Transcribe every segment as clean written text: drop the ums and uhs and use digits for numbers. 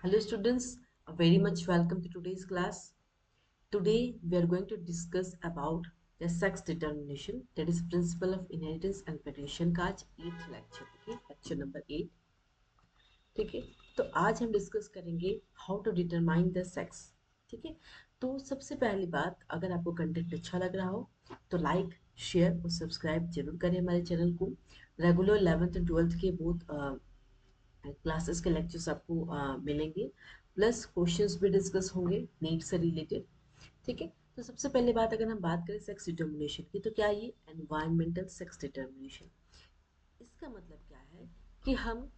Hello students, very much welcome to today's class. Today we are going to discuss about the sex determination, that is principle of inheritance and variation का आज 8th lecture, ठीक है, lecture number 8, ठीक है। तो आज हम discuss करेंगे how to determine the sex, ठीक है। तो सबसे पहली बात, अगर आपको कंटेंट अच्छा लग रहा हो तो लाइक शेयर और सब्सक्राइब जरूर करें हमारे चैनल को। रेगुलर 11th एंड 12th के बहुत क्लासेस के लेक्चर्स आपको मिलेंगे, प्लस क्वेश्चंस भी डिस्कस होंगे नीट से रिलेटेड, ठीक है। तो सबसे पहले बात, अगर हम बात करें सेक्स डिटर्मिनेशन की, तो क्या ये एनवायरमेंटल सेक्स डिटर्मिनेशन, इसका मतलब क्या है कि हम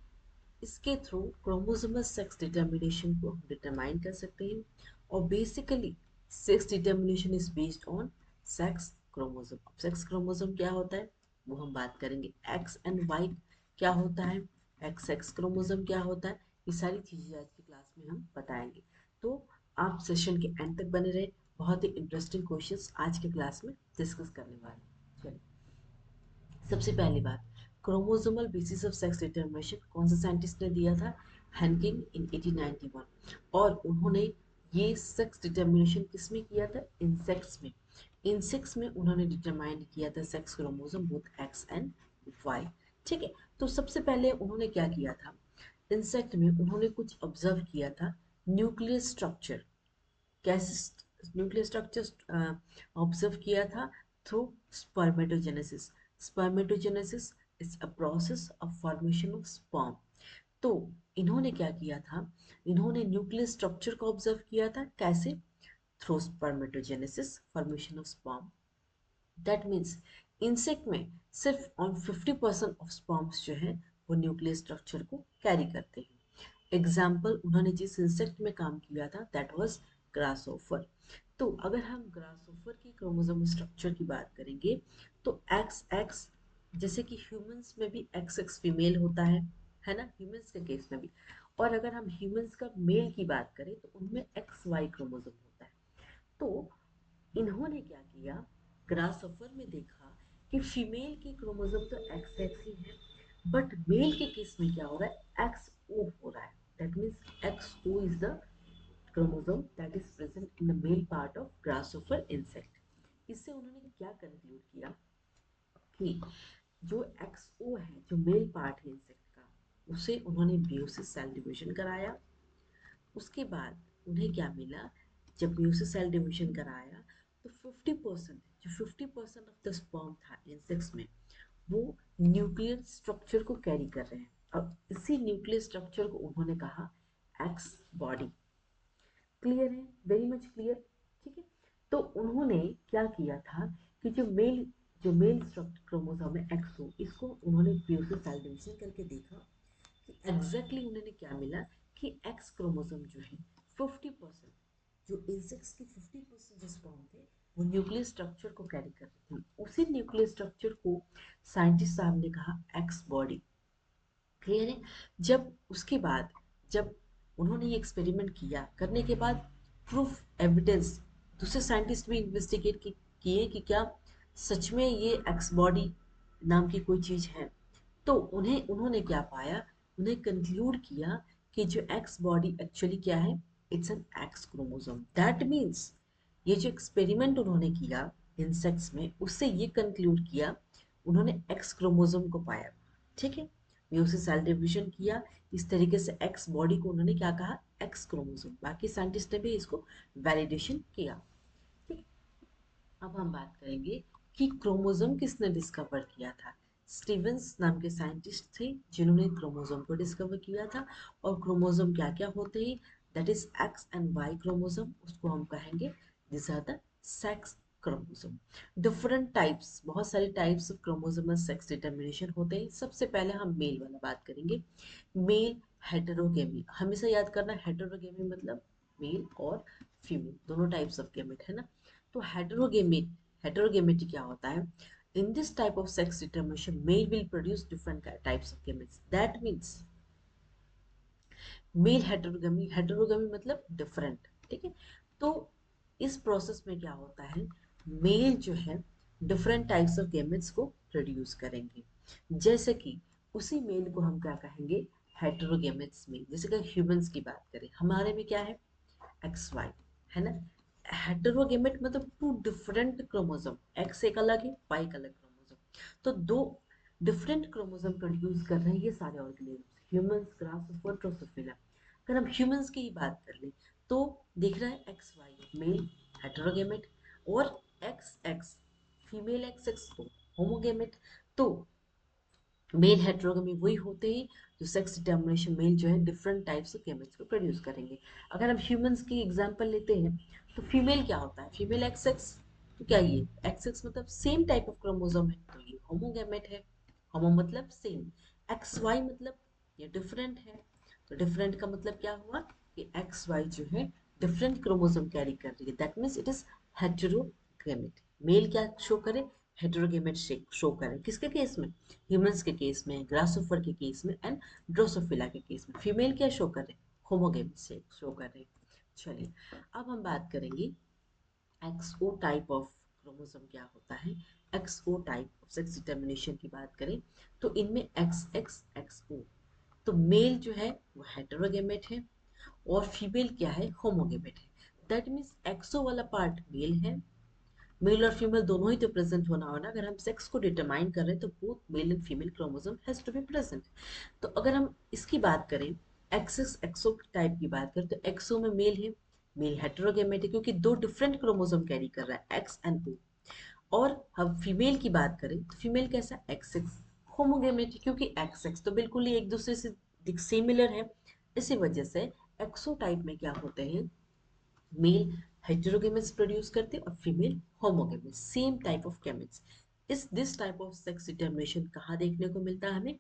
इसके थ्रू क्रोमोसोमल सेक्स डिटर्मिनेशन को डिटरमाइन कर सकते हैं। और basically sex determination is based on sex chromosome. अब सेक्स क्रोमोसोम क्या होता है वो हम बात करेंगे, एक्स एंड वाई क्या होता है, एक्स एक्स क्रोमोसोम क्या होता है, ये सारी चीजें आज की क्लास में हम बताएंगे। तो आप सेशन के एंड तक बने रहे, बहुत ही इंटरेस्टिंग क्वेश्चंस आज के क्लास में डिस्कस करने वाले हैं। चलिए, सबसे पहली बात, chromosomal basis of sex determination कौन सा साइंटिस्ट ने दिया था, हेनकिंग इन 1891। और उन्होंने ये सेक्स डिटरमिनेशन किस में किया था, इंसेक्ट्स में। इंसेक्ट्स में उन्होंने डिटरमाइन किया था sex chromosome both X and Y, ठीक है। तो सबसे पहले उन्होंने क्या किया था, इंसेक्ट में उन्होंने कुछ ऑब्जर्व किया था, न्यूक्लियर स्ट्रक्चर, कैसे न्यूक्लियर स्ट्रक्चर ऑब्जर्व किया था, through spermatogenesis. Spermatogenesis is a process of formation of sperm. तो इन्होंने क्या किया था, इन्होंने न्यूक्लियर स्ट्रक्चर को ऑब्जर्व किया था, कैसे, through spermatogenesis, formation of sperm. That means insect में सिर्फ ऑन 50% ऑफ स्पर्म्स जो है वो न्यूक्लियर स्ट्रक्चर को कैरी करते हैं। एग्जाम्पल, उन्होंने जिस इंसेक्ट में काम किया था दैट वाज ग्रासोफर। तो अगर हम ग्रासोफर की क्रोमोसोम स्ट्रक्चर की बात करेंगे, तो एक्स एक्स, जैसे कि ह्यूमंस में भी एक्स एक्स फीमेल होता है ना, ह्यूमंस के केस में भी। और अगर हम ह्यूमंस का मेल की बात करें तो उनमें एक्स वाई क्रोमोसोम होता है। तो इन्होंने क्या किया, ग्रासहोफर में देखा कि फीमेल की क्रोमोसोम तो एक्स एक्स ही है, बट मेल के केस में क्या हो रहा है, एक्स ओ हो रहा है। That means X O is the chromosome that is present in the male part of grasshopper insect. इससे उन्होंने क्या कंक्लूड किया कि जो एक्स ओ है, जो मेल पार्ट है इंसेक्ट का, उसे उन्होंने मियोसिस सेल डिवीजन कराया। उसके बाद उन्हें क्या मिला, जब म्यूसिस सेल डिवीजन कराया तो 50%, जो 50% ऑफ द स्पर्म था इंसेक्ट्स में, वो न्यूक्लियर स्ट्रक्चर को कैरी कर रहे हैं। और इसी न्यूक्लियर स्ट्रक्चर को उन्होंने कहा एक्स बॉडी। क्लियर है, वेरी मच क्लियर, ठीक है। तो उन्होंने क्या किया था कि जो मेल क्रोमोसोम है एक्सो, इसको उन्होंने म्यूसिस सेल डिवीजन करके देखा कि एग्जैक्टली उन्होंने क्या मिला कि एक्स क्रोमोसोम जो है 50%, जो इंसेक्ट्स की 50% जो स्पर्म थे वो न्यूक्लियर स्ट्रक्चर को कैरी कर रहे थे। उसी न्यूक्लियर स्ट्रक्चर को साइंटिस्ट साहब ने कहा एक्स बॉडी। क्लियर है। जब उसके बाद, जब उन्होंने ये एक्सपेरिमेंट किया, करने के बाद प्रूफ एविडेंस, दूसरे साइंटिस्ट भी इन्वेस्टिगेट किए कि क्या सच में ये एक्स बॉडी नाम की कोई चीज है। तो उन्होंने क्या पाया, उन्हें कंक्लूड किया कि जो एक्स बॉडी एक्चुअली क्या है, it's an x chromosome. That means ये जो एक्सपेरिमेंट उन्होंने किया इंसेक्ट्स में, उससे ये कंक्लूड किया, उन्होंने एक्स क्रोमोसोम को पाया, ठीक है। म्यूसिस सेल डिवीजन किया, इस तरीके से एक्स बॉडी को उन्होंने क्या कहा, एक्स क्रोमोसोम। बाकी साइंटिस्ट ने भी इसको वैलिडेशन किया, ठीक है। अब हम बात करेंगे कि क्रोमोसोम किसने डिस्कवर किया था। स्टीवंस नाम के साइंटिस्ट थे जिन्होंने क्रोमोसोम को डिस्कवर किया था। और क्रोमोसोम क्या क्या होते हैं, that is X and Y chromosome, उसको हम कहेंगे this are the sex chromosome. Different types, बहुत सारे types of chromosomal sex determination होते हैं। सबसे पहले हम मेल वाला बात करेंगे, मेल हेटेरोगेमी। हमेशा याद करना, हेटेरोगेमी मतलब मेल और फीमेल दोनों टाइप्स ऑफ गेमेट है ना। तो हेटेरोगेमिटी क्या होता है, in this type of sex determination male will produce different types of gametes. That means male heterogamy, heterogamy मतलब डिफरेंट, ठीक है। तो इस प्रोसेस में क्या होता है, मेल जो है डिफरेंट टाइप्स ऑफ गेमेट्स को प्रोड्यूस करेंगे। जैसे कि उसी मेल को हम क्या कहेंगे, हेटेरोगेमेट्स में, जैसे कि ह्यूमंस की बात करें, हमारे में क्या है, एक्स वाई, है ना। हेटेरोगेमेट मतलब टू डिफरेंट क्रोमोसोम, एक्स एक अलग है, वाई एक अलग क्रोमोसोम, तो दो डिफरेंट क्रोमोसोम प्रोड्यूस कर रहे हैं ये सारे ऑर्गेनिजम्स, ह्यूमंस, ग्रासहोफर, ड्रोसोफिला। अगर हम ह्यूमंस की ही बात कर लें तो देख रहा है एक्स वाई मेल हेटेरोगेमेट, और X X female, X X तो होमोगेमेट। तो मेल हेटेरोगेमी वही होते हैं जो सेक्स डिटर्मिनेशन मेल जो है डिफरेंट टाइप्स ऑफ गेमेट्स को प्रोड्यूस करेंगे। अगर हम ह्यूमंस की एग्जांपल लेते हैं तो फीमेल क्या होता है, फीमेल एक्स एक्स, तो क्या ये एक्स एक्स मतलब सेम टाइप ऑफ क्रोमोसोम है, तो ये होमोगेमेट है। होमो मतलब सेम, एक्स वाई मतलब ये डिफरेंट है, तो डिफरेंट का मतलब क्या हुआ कि एक्स वाई जो है डिफरेंट क्रोमोसोम कैरी कर रही है, that means it is heterogamete. Male क्या शो करे, हेटेरोगेमेट शो करे, किसके केस में, ह्यूमंस के केस में, ग्रासोफर के केस में एंड ड्रोसोफिला के केस में। फीमेल क्या शो कर रहे, होमोगेमेट से शो कर रहे। चलिए अब हम बात करेंगे एक्सओ टाइप ऑफ क्रोमोसोम क्या होता है। XO type of sex determination की बात करें तो इनमें एक्स एक्स एक्सओ, तो मेल जो है वो हेटेरोगेमेट है और फीमेल क्या है, होमोगेमेट है। दैट मीन्स एक्सओ वाला पार्ट मेल है, मेल और फीमेल दोनों ही तो प्रेजेंट होना हो ना, अगर हम सेक्स को डिटरमाइन कर रहे हैं तो both male and female chromosome has to be present. तो अगर हम इसकी बात करें, एक्सेस एक्सो टाइप की बात करें तो एक्सो में मेल है, मेल हेटेरोगेमेट है क्योंकि दो डिफरेंट क्रोमोसोम कैरी कर रहा है एक्स एंड ओ। और हम फीमेल की बात करें तो फीमेल कैसा, एक्स एक्स होमोगेमेट, क्योंकि एक्स एक्स तो बिल्कुल ही एक दूसरे से सिमिलर है। इसी वजह से एक्सो टाइप में क्या होते हैं, मेल हेटेरोगेमेट्स प्रोड्यूस करते हैं और female homogametes, same type of gametes. इस this type of sex determination कहाँ देखने को मिलता है हमें,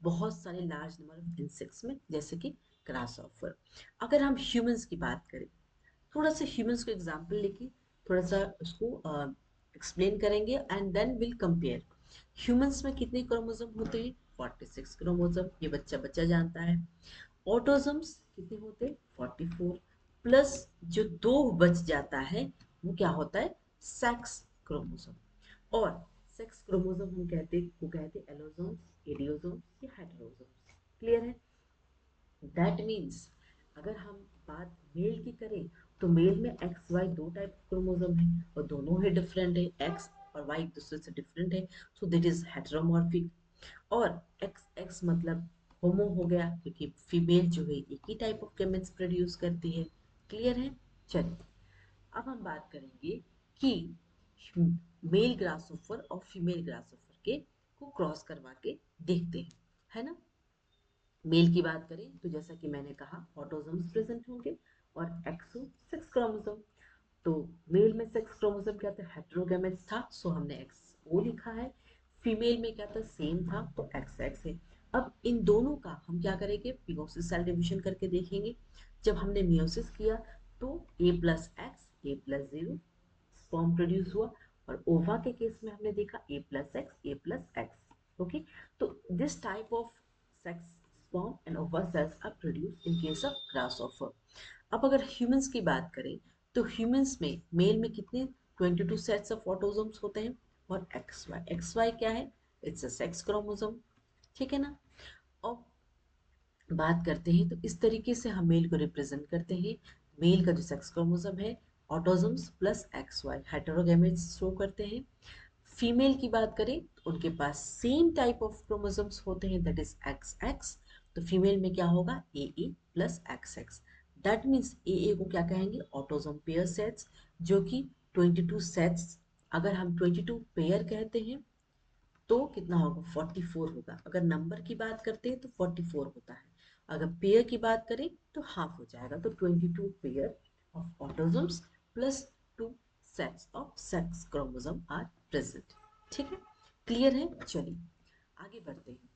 बहुत सारे लार्ज नंबर ऑफ इंसेक्ट्स में, जैसे कि ग्रासहॉपर। अगर हम ह्यूमंस की बात करें, थोड़ा सा ह्यूमंस को एग्जांपल लेके थोड़ा सा उसको एक्सप्लेन करेंगे and then will compare. Humans में कितने क्रोमोसोम होते हैं, 46 क्रोमोसोम, ये बच्चा बच्चा जानता है। ऑटोजम्स कितने होते हैं, 44, प्लस जो दो बच जाता है वो क्या होता है, सेक्स क्रोमोसोम। और सेक्स क्रोमोसोम हम कहते वो कहते एलोसोम्स, एडियोसोम्स या हेटेरोसोम्स। क्लियर है। दैट मीन्स अगर हम बात मेल की करें तो मेल में एक्स वाई दो टाइप क्रोमोसोम है और दोनों ही डिफरेंट है, एक्स और वाई एक दूसरे से डिफरेंट है, सो दिट इज हेटेरोमॉर्फिक। और एक्स एक्स मतलब होमो हो गया क्योंकि फीमेल जो है एक ही टाइप ऑफ गेमेट्स प्रोड्यूस करती है। क्लियर है। चलिए अब हम बात करेंगे कि मेल ग्रासोफर और फीमेल ग्रासोफर के को क्रॉस करवा के देखते हैं, है ना। मेल की बात करें तो जैसा कि मैंने कहा ऑटोसोम्स प्रेजेंट होंगे और एक्सो सेक्स क्रोमोसोम। तो मेल में सेक्स क्रोमोसोम क्या था, हेटेरोगेमेट्स था, सो हमने एक्स ओ लिखा है। फीमेल में क्या था, सेम था, तो एक्स एक्स है। अब इन दोनों का हम क्या करेंगे, मियोसिस सेल डिवीजन करके देखेंगे। जब हमने मियोसिस किया तो A plus X A plus zero sperm produce हुआ, और ओवा के केस में हमने देखा ए plus X A plus x. Okay, तो this type of sex sperm and ova cells are produced in case of grasshopper. अब अगर ह्यूमंस की बात करें तो ह्यूमंस में मेल में कितने 22 सेट्स ऑफ ऑटोसोम्स होते हैं, और एक्स वाई क्या है, इट्स अ सेक्स क्रोमोसोम। ठीक है ना। अब बात करते हैं तो इस तरीके से हम मेल को रिप्रेजेंट करते हैं। मेल का जो सेक्स क्रोमोसोम है autosomes plus X Y heterogametes show करते हैं। फीमेल की बात करें तो उनके पास सेम टाइप ऑफ क्रोमोसोम्स होते हैं, दैट इज एक्स एक्स। तो फीमेल में क्या होगा, A plus X X. That means A को क्या कहेंगे, ऑटोसोम पेयर सेट्स, जो कि 22 सेट्स। अगर हम 22 पेयर कहते हैं तो कितना होगा, 44 होगा। अगर नंबर की बात करते हैं तो 44 होता है, अगर पेयर की बात करें तो हाफ हो जाएगा। तो 22 pair of autosomes plus 2 sets of sex chromosome are present. ठीक है, क्लियर है। चलिए आगे बढ़ते हैं।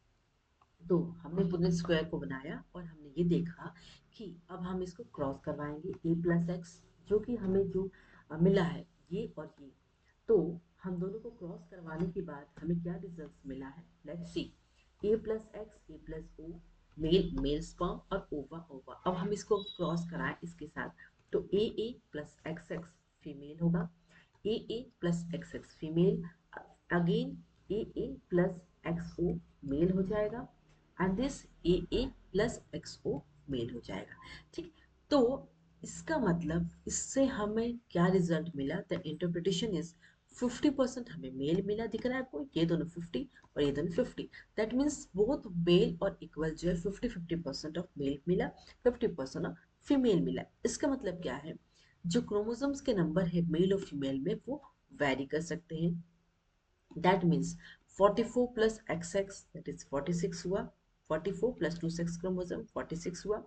तो हमने पुनेट स्क्वायर को बनाया और हमने ये देखा कि अब हम इसको क्रॉस करवाएंगे ए प्लस एक्स, जो कि हमें जो मिला है ये और ये। तो हम दोनों को क्रॉस करवाने के बाद हमें क्या रिजल्ट मिला है, let's see. A plus X A plus O, male male sperm और ओवा ओवा। अब हम इसको क्रॉस कराएं इसके साथ तो A plus X X female होगा, A plus X X female, again A plus X O male हो जाएगा, and this A plus X O male हो जाएगा। ठीक, तो इसका मतलब इससे हमें क्या रिजल्ट मिला, द इंटरप्रिटेशन इज 50% हमें मेल मिला, दिख रहा है आपको, ये दोनों 50 और ये दोनों 50, दैट मीन्स बोथ मेल और इक्वल जो है 50-50% ऑफ मेल मिला, 50% ऑफ फीमेल मिला। इसका मतलब क्या है, जो क्रोमोसोम्स के नंबर है मेल और फीमेल में वो वैरी कर सकते हैं। That means 44 plus XX that is 46 हुआ, 44 plus 2 सेक्स क्रोमोसोम 46 हुआ,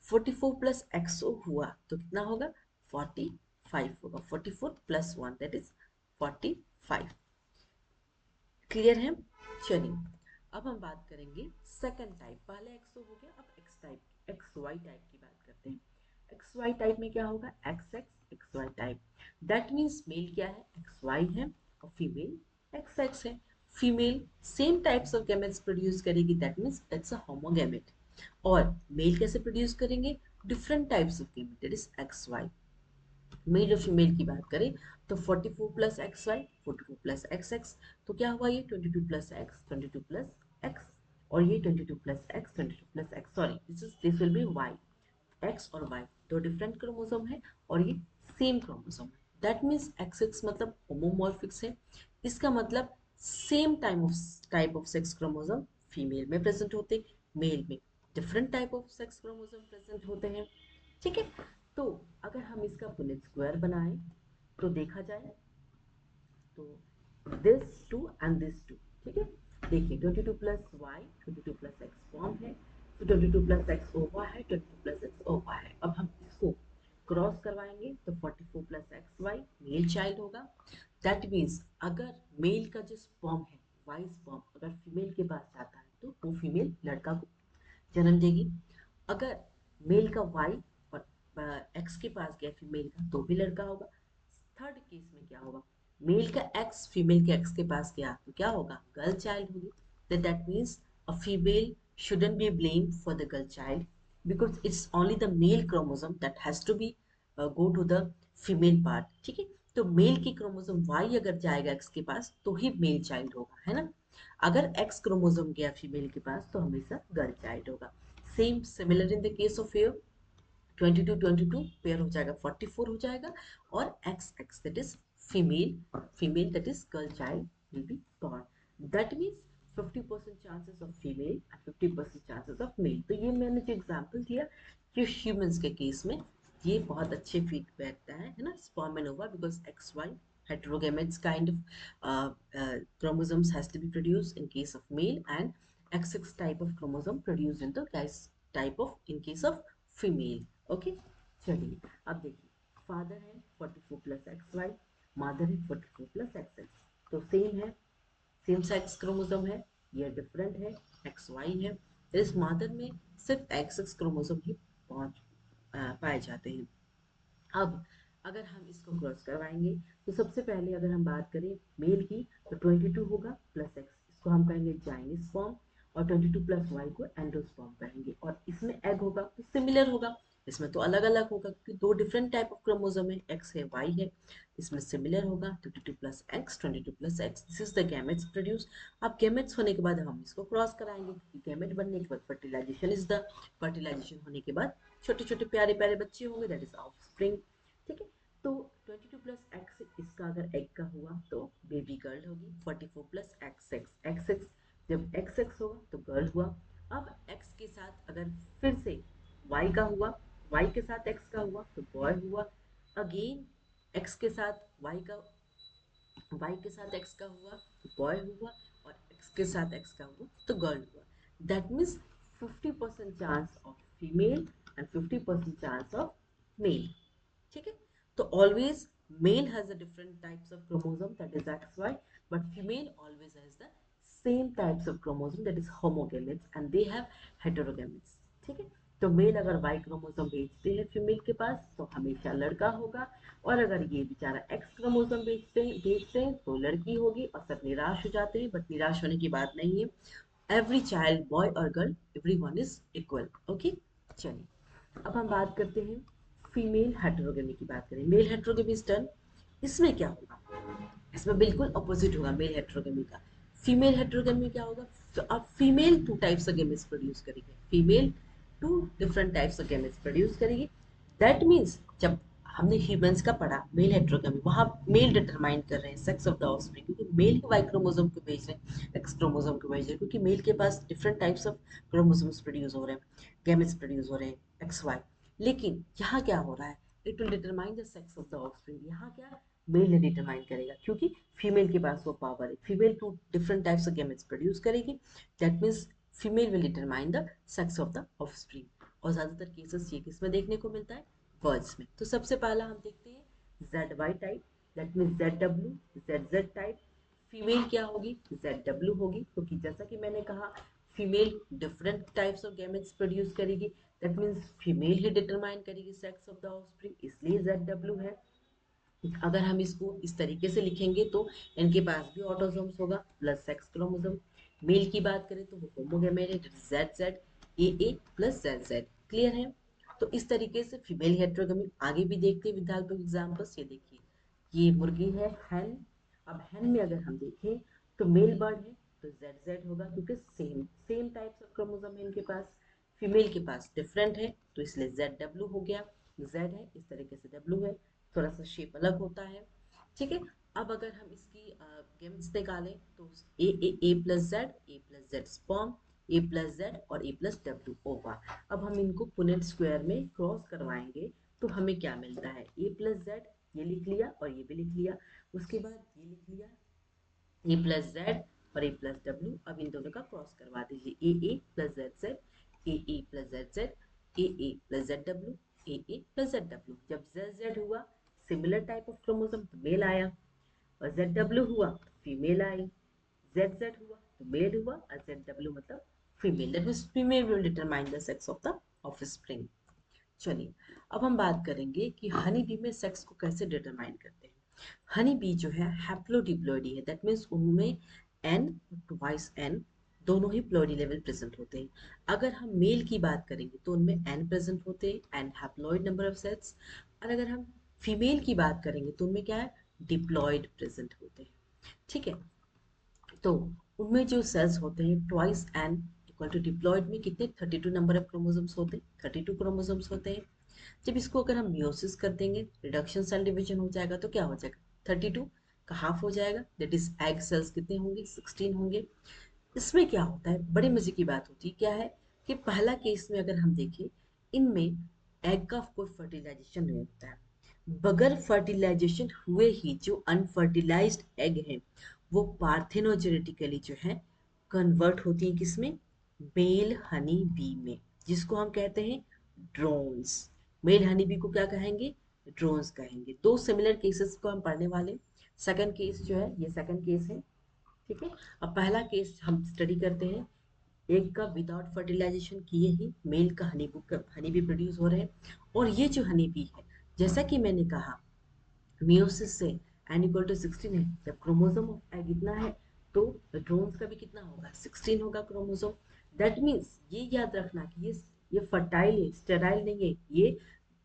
44 plus XO हुआ तो कितना होगा 45 होगा, 44 plus 1 that is 45। क्लियर है? चलिए अब हम बात करेंगे सेकंड टाइप। पहले एक्सओ हो गया, अब X type X Y type की बात करते हैं। एक्स वाई टाइप में क्या होगा, X X X Y type, that means male क्या है एक्स वाई है और फीमेल एक्स एक्स है। Female same types of gametes produce करेगी, that means that's a homogamete. और मेल कैसे प्रोड्यूस करेंगे, different types of gamete, that is X Y. Male और फीमेल की बात करें तो 44 plus X Y, 44 plus X X, तो क्या हुआ ये 22 प्लस एक्स, 22 प्लस एक्स, और ये 22 plus X, 22 plus X, sorry this will be Y. X और वाई दो डिफरेंट क्रोमोसोम है और ये सेम क्रोमोसोम है, दैट मीन्स एक्स एक्स मतलब होमोमॉर्फिक्स है। इसका मतलब same type of sex chromosome female में प्रेजेंट होते, मेल में different type of sex chromosome present होते हैं। ठीक है, तो अगर हम इसका पुनेट स्क्वायर बनाएं तो देखा जाए तो this two and this two, ठीक है, देखिए 22 plus Y 22 plus X form है, तो 22 प्लस एक्स ओवर है, 22 प्लस एक्स ओवर है। अब हम इसको क्रॉस करवाएंगे तो 44 plus X Y male child होगा। दैट मीन्स अगर मेल का जो स्पर्म है वाई स्पर्म अगर फीमेल के पास जाता है तो वो फीमेल लड़का को जन्म देगी। अगर मेल का वाई और एक्स के पास गया फीमेल का तो भी लड़का होगा। थर्ड केस में क्या होगा, मेल का एक्स फीमेल के एक्स के पास गया तो क्या होगा, गर्ल चाइल्ड होगी। That means a female shouldn't be blamed for the girl child because it's only the male chromosome that has to be go to the female part। ठीक है, तो मेल की क्रोमोसोम वाई अगर जाएगा x के पास तो ही मेल चाइल्ड होगा, है ना। अगर एक्स क्रोमोसोम गया फीमेल के पास तो हमेशा गर्ल चाइल्ड होगा। Same similar in the case of here, 22 pair हो जाएगा 44 हो जाएगा, और X X that is female, female that is girl child will be born। That means 50% chances of female and 50% chances of male. तो ये मैंने जो एग्जांपल दिया जो ह्यूमंस के केस में ये बहुत अच्छे फिट बैठता है ना, sperm and ova, because X Y heterogametes kind of chromosomes has to be produced in case of male, and XX type of chromosome produced in the type of in case of female। Okay, चलिए अब देखिए father है 44 plus X Y, mother है 44 plus X X, तो same है, same sex chromosome है, ये different है, एक्स वाई है। इस मदर में सिर्फ एक्स एक्स क्रोमोसोम ही पाँच पाए जाते हैं। अब अगर हम इसको क्रॉस करवाएंगे तो सबसे पहले अगर हम बात करें मेल की तो 22 होगा प्लस एक्स, इसको हम कहेंगे जाइनिस्पर्म, और 22 प्लस वाई को एंडोस्पर्म कहेंगे। और इसमें एग होगा तो सिमिलर होगा, इसमें तो अलग अलग होगा क्योंकि दो डिफरेंट टाइप ऑफ क्रोमोसोम है, एक्स है वाई है, इसमें सिमिलर होगा 22 plus X 22 plus x, this is the gametes produce. अब गैमेट्स होने के बाद हम इसको क्रॉस कराएंगे क्योंकि गैमेट बनने के बाद फर्टिलाइजेशन इज द, फर्टिलाइजेशन होने के बाद छोटे छोटे प्यारे प्यारे बच्चे होंगे, दैट इज ऑफस्प्रिंग। ठीक है, तो 22 प्लस एक्स इसका अगर एग का हुआ तो बेबी गर्ल होगी, 44 plus X X X x, जब एक्स एक्स होगा तो गर्ल हुआ। अब एक्स के साथ अगर फिर से वाई का हुआ, वाई के साथ एक्स का हुआ तो बॉय हुआ, अगेन एक्स के साथ वाई का, वाई के साथ एक्स का हुआ तो बॉय हुआ, और एक्स के साथ एक्स का हुआ तो गर्ल हुआ। That means 50% chance of female and 50% chance of male. ठीक है, तो always male has a different types of chromosome that is X Y, but female always has the same types of chromosome that is homogametes and they have heterogametes. ठीक है, तो mail अगर Y chromosome भेजते हैं female के पास तो हमेशा लड़का होगा, और अगर ये बेचारा एक्स क्रोमोसोम भेजते हैं तो लड़की होगी, और सब निराश हो जाते हैं, बट निराश होने की बात नहीं है, एवरी चाइल्ड बॉय और girl every one is equal. Okay, चलिए अब हम बात करते हैं फीमेल हेटेरोगेमी की बात करें, मेल हेटेरोगेमी इज डन। इसमें क्या होगा, इसमें बिल्कुल अपोजिट होगा मेल हेटेरोगेमी का। फीमेल हेटेरोगेमी में क्या होगा, तो अब female 2 types of gametes produce करेगी, female 2 different types of gametes produce करेगी। दैट मीन्स जब हमने ह्यूमंस का पढ़ा मेल हेट्रोगमी, वहां मेल डिटरमाइन कर रहे हैं सेक्स ऑफ द ऑफस्प्रिंग, क्योंकि मेल ही वाई क्रोमोसोम को भेज रहे हैं, एक्स क्रोमोसोम को भेज रहे हैं, क्योंकि मेल के पास different types of chromosomes produce हो रहे हैं, गैमेट्स प्रोड्यूस हो रहे हैं एक्स वाई। लेकिन यहाँ क्या हो रहा है, it will determine the sex of the offspring. यहाँ क्या मेल ने डिटरमाइन करेगा, क्योंकि फीमेल के पास वो पावर है, female 2 different types of gametes produce करेगी। That means female will determine the sex of the offspring. और ज्यादातर केसेस ये किसमें देखने को मिलता है, वर्ड्स में। तो सबसे पहला हम देखते हैं ZY type, that means ZW, ZZ type. Female क्या होगी, ZW होगी, क्योंकि जैसा कि मैंने कहा female different types of gametes produce करेगी, दैट मीन्स फीमेल ही डिटरमाइन करेगी सेक्स ऑफ द ऑफस्प्रिंग, इसलिए ZW है। अगर हम इसको इस तरीके से लिखेंगे तो इनके पास भी ऑटोसोम्स होगा प्लस सेक्स क्रोमोसोम। मेल की बात करें तो वो होमोगैमेट है, Z Z A plus Z Z. Clear है। तो इस तरीके से फीमेल हेट्रोगमी आगे भी देखते हैं विद हेल्प ऑफ एग्जांपल्स। ये देखिए, ये मुर्गी है हैन। अब हैन में अगर हम देखें तो मेल बर्ड है तो जेड जेड होगा, क्योंकि same same types of chromosome है इनके पास। फीमेल के पास डिफरेंट है तो इसलिए जेड डब्ल्यू हो गया, जेड है इस तरीके से डब्ल्यू है, थोड़ा सा शेप अलग होता है। ठीक है। अब अगर हम इसकी गेम्स निकालें तो A plus Z sperm, A plus Z और ए प्लस डब्ल्यू होगा। अब हम इनको पुनेट स्क्वायर में क्रॉस करवाएंगे तो हमें क्या मिलता है, ए प्लस जेड, ये लिख लिया और ये भी लिख लिया। उसके बाद ये लिख लिया ए प्लस जेड और ए प्लस डब्ल्यू। अब इन दोनों का क्रॉस करवा दीजिए, ए प्लस जेड जेड, ए प्लस जेड जेड, ए प्लस जेड डब्ल्यू, ए प्लस जेड डब्ल्यू। जब जेड जेड हुआ सिमिलर टाइप ऑफ क्रोमोसोम तो मेल आया, और जेड डब्ल्यू हुआ तो फीमेल आई, जेड जेड हुआ तो मेल हुआ, और जेड डब्ल्यू मतलब female. That means female will determine the sex of the offspring. चलिए, अब हम बात करेंगे कि हनी बी में सेक्स को कैसे डिटरमाइन करते हैं। हनी बी जो है हैप्लोडिप्लॉइडी है, दैट मीन्स उनमें एन ट्वाइस एन दोनों ही प्लॉइडी लेवल प्रेजेंट होते हैं। अगर हम मेल की बात करेंगे तो उनमें एन प्रेजेंट होते हैं and haploid number of sets. और अगर हम फीमेल की बात करेंगे तो उनमें क्या है, डिप्लॉइड प्रेजेंट होते हैं। ठीक है। तो उनमें जो सेल्स होते हैं twice N equal to diploid में कितने 32 नंबर ऑफ क्रोमोसोम्स होते हैं, 32 क्रोमोसोम्स होते हैं। जब इसको अगर हम मियोसिस कर देंगे, रिडक्शन सेल डिवीजन हो जाएगा तो क्या हो जाएगा, 32 का हाफ हो जाएगा, दैट इज एग सेल्स कितने होंगे, 16 होंगे। इसमें क्या होता है, बड़ी मजे की बात होती है क्या है कि पहला केस में अगर हम देखें, इनमें एग का कोई फर्टिलाइजेशन नहीं होता है। बगैर फर्टिलाइजेशन हुए ही जो अनफर्टिलाइज्ड एग है वो पार्थेनोजेनेटिकली जो है कन्वर्ट होती है किसमें, मेल हनी बी में, जिसको हम कहते हैं ड्रोन्स। मेल हनी बी को क्या कहेंगे, ड्रोन्स कहेंगे। दो सिमिलर केसेस को हम पढ़ने वाले। सेकंड केस जो है, ये सेकंड केस है। ठीक है। अब पहला केस हम स्टडी करते हैं, एग का विदाउट फर्टिलाइजेशन किए ही मेल का हनी बी प्रोड्यूस हो रहे हैं। और ये जो हनी बी है, जैसा कि मैंने कहा मियोसिस से एन इक्वल टू 16 है, जब क्रोमोसोम ऑफ एग इतना है तो ड्रोन्स का भी कितना होगा, 16 होगा क्रोमोसोम। दैट मीन्स ये याद रखना कि ये फर्टाइल है, स्टेराइल नहीं है ये,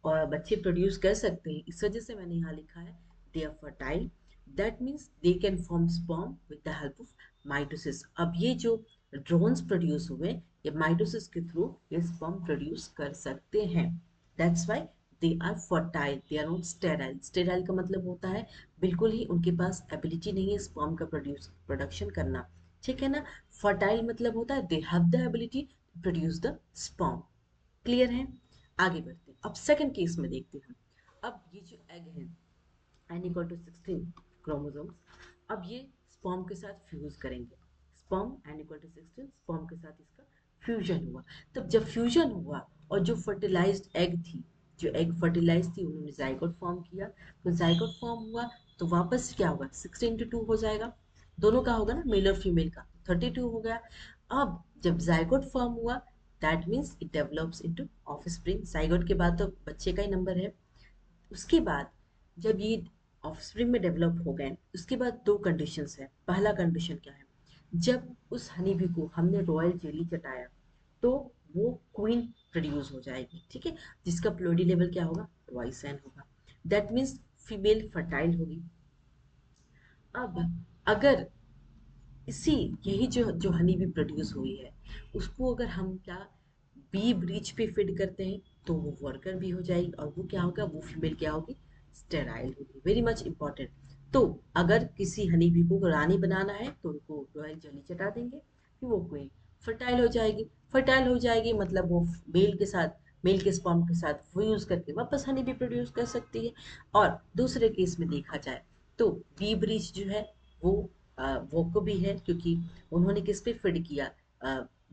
और बच्चे प्रोड्यूस कर सकते हैं। इस वजह से मैंने यहाँ लिखा है they are fertile, that means they can form sperm with the help of mitosis. अब ये जो ड्रोन्स प्रोड्यूस हुए ये माइटोसिस के थ्रू ये स्पर्म प्रोड्यूस कर सकते हैं। That's why they are fertile, they are not sterile. Sterile का मतलब होता है बिल्कुल ही उनके पास एबिलिटी नहीं है स्पर्म का प्रोडक्शन करना। ठीक है ना। फर्टाइल मतलब होता है they have the ability to produce the sperm. Clear है। आगे बढ़ते हैं, अब सेकंड केस में देखते हैं। अब ये जो एग है n इक्वल टू 16 क्रोमोसोम्स, अब ये स्पर्म के साथ फ्यूज करेंगे। Sperm n equal to 16 sperm के साथ इसका फ्यूजन हुआ। तब जब फ्यूजन हुआ और जो फर्टिलाइज्ड एग थी, जो एग फर्टिलाइज थी, उन्होंने जाइगोट फॉर्म किया। तो जाइगोट फॉर्म हुआ तो वापस क्या होगा, 16 to 2 हो जाएगा। दोनों का होगा ना, मेल और फीमेल का, 32 हो गया। अब जब जाइगोट फॉर्म हुआ that means it develops into offspring. Zygote के बाद तो बच्चे का ही नंबर है। उसके बाद जब ये ऑफस्प्रिंग में डेवलप हो गए उसके बाद दो कंडीशंस है। पहला कंडीशन क्या है, जब उस हनी बी को हमने रॉयल जेली चटाया तो वो क्वीन प्रोड्यूस हो जाएगी। ठीक है। जिसका प्लोडी लेवल क्या होगा, ट्वाइस एन होगा। दैट मीन्स फीमेल फर्टाइल होगी। अब अगर इसी यही जो जो हनी भी प्रोड्यूस हुई है उसको अगर हम क्या बी ब्रीच पे फीड करते हैं तो वो वर्कर भी हो जाएगी और वो क्या होगा, वो फीमेल क्या होगी, स्टेराइल होगी। Very much important. तो अगर किसी हनी बी को रानी बनाना है तो उनको रॉयल जेली चटा देंगे, फिर वो क्वीन फर्टाइल हो जाएगी। फर्टाइल हो जाएगी मतलब वो मेल के साथ, मेल के स्पर्म के साथ फ्यूज करके वापस हनी भी प्रोड्यूस कर सकती है। और दूसरे केस में देखा जाए तो बी ब्रीच जो है वो वो को भी है, क्योंकि उन्होंने किस पे फीड किया,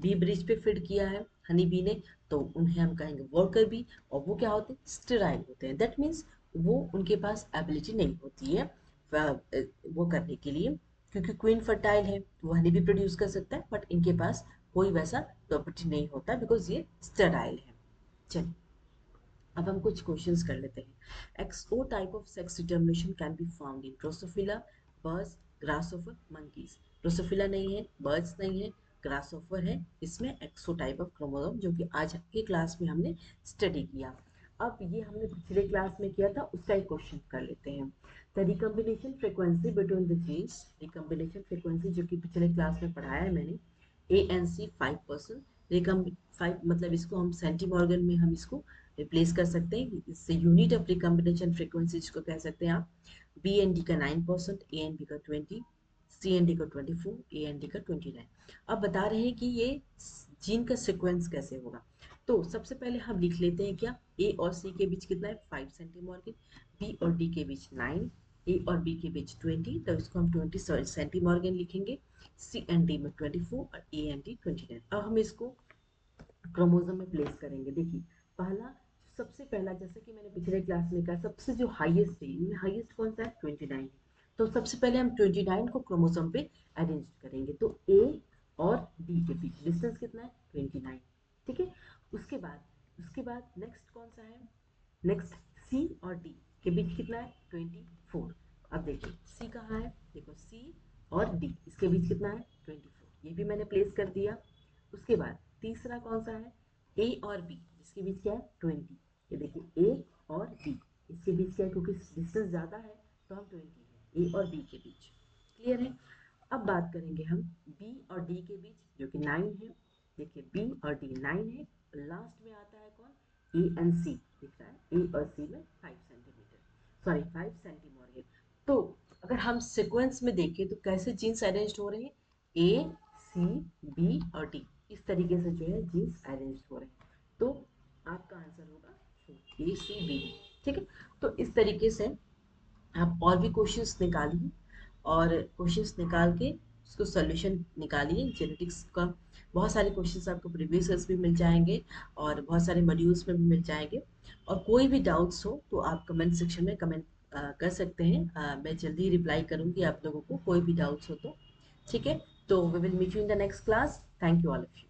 बी ब्रिज पे फीड किया है हनी बी ने, तो उन्हें हम कहेंगे वर्कर बी। और वो क्या होते हैं, स्टेराइल होते हैं। दैट मीन्स वो उनके पास एबिलिटी नहीं होती है वो करने के लिए, क्योंकि क्वीन फर्टाइल है वो हनी भी प्रोड्यूस कर सकता है, बट इनके पास कोई वैसा प्रॉपर्टी नहीं होता बिकॉज ये स्टेराइल है। चलिए अब हम कुछ क्वेश्चंस कर लेते हैं। XO type of sex determination can be found in drosophila, birds, grasshopper, monkeys. Drosophila नहीं है, बर्ड्स नहीं है, ग्रासहोफर है, इसमें एक्सो टाइप ऑफ क्रोमोसोम जो कि आज की क्लास में हमने स्टडी किया। अब ये हमने पिछले क्लास में किया था, उसका एक क्वेश्चन कर लेते हैं। The recombination frequency between the genes, recombination frequency जो कि पिछले क्लास में पढ़ाया है मैंने, ए एन सी 5%। रिकम 5 मतलब इसको हम सेंटीमॉर्गन में हम इसको रिप्लेस कर सकते हैं, इससे यूनिट ऑफ रिकम्बिनेशन फ्रीक्वेंसी जिसको कह सकते हैं आप। बी एन डी का 9%, ए एन बी का 20, सी एन डी का 24, ए एन डी का 29। अब बता रहे हैं कि ये जीन का सीक्वेंस कैसे होगा। तो सबसे पहले हम लिख लेते हैं क्या, ए और सी के बीच कितना है 5 सेंटीमॉर्गन, बी और डी के बीच 9, ए और बी के बीच 20, तो इसको हम 20 सेंटीमॉर्गन लिखेंगे। सी एन डी में 24 और ए एन डी 29। अब हम इसको क्रोमोसोम में प्लेस करेंगे। देखिए पहला, सबसे पहला जैसे कि मैंने पिछले क्लास में कहा, सबसे जो हाईएस्ट है इनमें हाईएस्ट कौन सा है 29। तो सबसे पहले हम 29 को क्रोमोसोम पे अरेंज करेंगे। तो ए और डी के बीच डिस्टेंस कितना है 29। ठीक है। उसके बाद नेक्स्ट कौन सा है, नेक्स्ट सी और डी के बीच कितना है 24। अब देखिए सी कहाँ है, देखो सी और डी इसके बीच कितना है 24, ये भी मैंने प्लेस कर दिया। उसके बाद तीसरा कौन सा है, ए और बी जिसके बीच क्या है 20। ये देखिए ए और बी इसके बीच क्या है, क्योंकि डिस्टेंस ज़्यादा है तो हम 20 है ए और बी के बीच। क्लियर है। अब बात करेंगे हम बी और डी के बीच जो कि 9 है। देखिए बी और डी 9 है, लास्ट में आता है कौन, ए एंड सी दिख रहा है, ए और सी में 5 सेंटीमीटर, सॉरी 5 सेंटीमॉर्गन। तो अगर हम सीक्वेंस में देखें तो कैसे जीन्स अरेंज हो रहे हैं, ए सी बी और डी, इस तरीके से जो है जीन्स अरेंज हो रहे हैं। तो आपका आंसर होगा ए सी बी डी। ठीक है। तो इस तरीके से आप और भी क्वेश्चंस निकालिए, और क्वेश्चंस निकाल के उसको सोल्यूशन निकालिए जेनेटिक्स का। बहुत सारे क्वेश्चंस आपको प्रीवियस ईयर्स भी मिल जाएंगे और बहुत सारे मॉड्यूल्स में भी मिल जाएंगे। और कोई भी डाउट्स हो तो आप कमेंट सेक्शन में कमेंट कर सकते हैं। मैं जल्दी रिप्लाई करूंगी आप लोगों को, कोई भी डाउट्स हो तो। ठीक है। तो we will meet you in the next class. Thank you all of you.